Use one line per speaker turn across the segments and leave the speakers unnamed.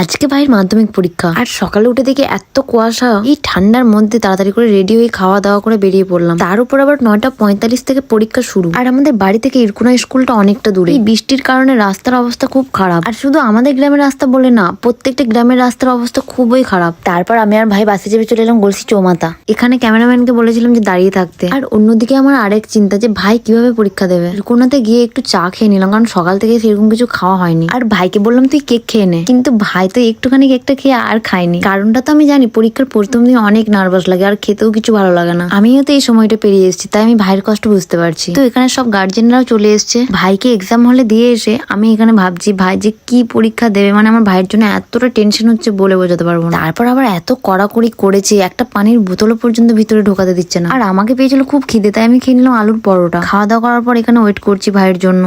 আজকে ভাইয়ের মাধ্যমিক পরীক্ষা আর সকালে উঠে দেখে এত কুয়াশা, এই ঠান্ডার মধ্যে তাড়াতাড়ি করে রেডি হয়ে খাওয়া দাওয়া করে বেরিয়ে পড়লাম। তার উপর আবার 9:45 থেকে পরীক্ষা শুরু। আর আমাদের বাড়ি থেকে ইরকুনা স্কুলটা অনেকটা দূরে। এই বৃষ্টির কারণে রাস্তার অবস্থা খুব খারাপ। আর শুধু আমাদের গ্রামের রাস্তা বলে না, প্রত্যেকটা গ্রামের রাস্তার অবস্থা খুবই খারাপ। তারপর আমি আর ভাই বাসে চেপে চলে এলাম গলসি চৌমাথা। এখানে ক্যামেরাম্যানকে বলেছিলাম যে দাঁড়িয়ে থাকতে। আর অন্যদিকে আমার আরেক চিন্তা যে ভাই কিভাবে পরীক্ষা দেবে। ইরকুনাতে গিয়ে একটু চা খেয়ে নিলাম, কারণ সকাল থেকে সেরকম কিছু খাওয়া হয়নি। আর ভাইকে বললাম তুই কেক খেয়ে নে, কিন্তু ভাই তো একটুখানি কেকটা খেয়ে আর খাইনি। কারণটা তো আমি জানি, পরীক্ষার প্রথম দিন অনেক নার্ভাস লাগে আর খেতেও কিছু ভালো লাগে না। আমিও তো এই সময়টা পেরিয়ে এসেছি, তাই আমি ভাইয়ের কষ্ট বুঝতে পারছি। তো এখানে সব গার্জেনরাও চলে এসছে। ভাইকে এক্সাম হলে দিয়ে এসে আমি এখানে ভাবছি ভাই যে কি পরীক্ষা দেবে, মানে আমার ভাইয়ের জন্য এতটা টেনশন হচ্ছে বলে বোঝাতে পারবো না। তারপর আবার এত কড়াকড়ি করেছে, একটা পানির বোতলও পর্যন্ত ভিতরে ঢোকাতে দিচ্ছে না। আর আমাকে পেয়েছিল খুব খিদে, তাই আমি খেয়ে নিলাম আলুর পরোটা। খাওয়া দাওয়া করার পর এখানে ওয়েট করছি ভাইয়ের জন্য।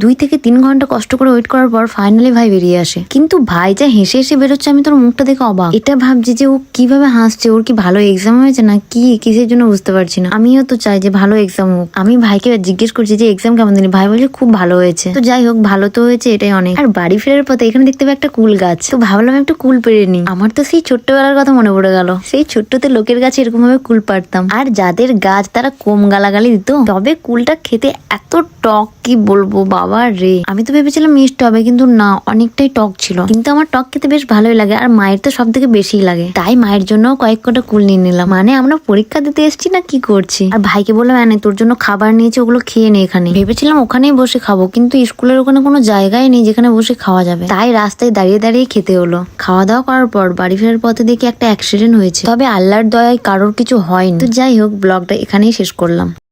2 থেকে 3 ঘন্টা কষ্ট করে ওয়েট করার পর ফাইনালি ভাই বেরিয়ে আসে। কিন্তু ভাই যা হেসে হেসে বেরোচ্ছে, আমি তোর মুখটা দেখে অবাক। এটা ভাবছি যে ও কিভাবে হাসছে, ওর কি ভালো এক্সাম হয়েছে না কি, কিসের জন্য বুঝতে পারছি না। আমিও তো চাই যে ভালো এক্সাম হোক। আমি ভাইকে জিজ্ঞেস করছি যে এক্সাম কেমন দিলি, ভাই বলছে খুব ভালো হয়েছে। তো যাই হোক, ভালো তো হয়েছে, এটাই অনেক। আর বাড়ি ফেরার পথে এখানে দেখতে পাই একটা কুল গাছ, তো ভাবলাম একটু কুল পেরে নি। আমার তো সেই ছোট্টবেলার কথা মনে পড়ে গেল, সেই ছোট্টতে লোকের গাছে এরকম ভাবে কুল পারতাম। আর যাদের গাছ তারা কম গালাগালি দিত, তবে কুলটা খেতে এত টক কি বলবো বাবা রে। আমি তো ভেবেছিলাম মিষ্টি হবে, কিন্তু না, অনেকটাই টক ছিল। কিন্তু আমার টক খেতে বেশ ভালোই লাগে, আর মায়ের তো সব থেকে বেশি লাগে। তাই মায়ের জন্য কয়েক কটা কুল নিয়ে নিলাম। মানে আমরা পরীক্ষা দিতে এসেছি না কি করছি। আর ভাইকে বললাম এনে তোর জন্য খাবার নিয়েছি, ওগুলো খেয়ে নে। এখানে ভেবেছিলাম ওখানেই বসে খাবো, কিন্তু স্কুলের ওখানে কোনো জায়গায় নেই যেখানে বসে খাওয়া যাবে। তাই রাস্তায় দাঁড়িয়ে দাঁড়িয়ে খেতে হলো। খাওয়া দাওয়া করার পর বাড়ি ফেরার পথে দেখি একটা অ্যাক্সিডেন্ট হয়েছে, তবে আল্লাহর দয়ায় কারোর কিছু হয়নি। তো যাই হোক, ব্লগটা এখানেই শেষ করলাম।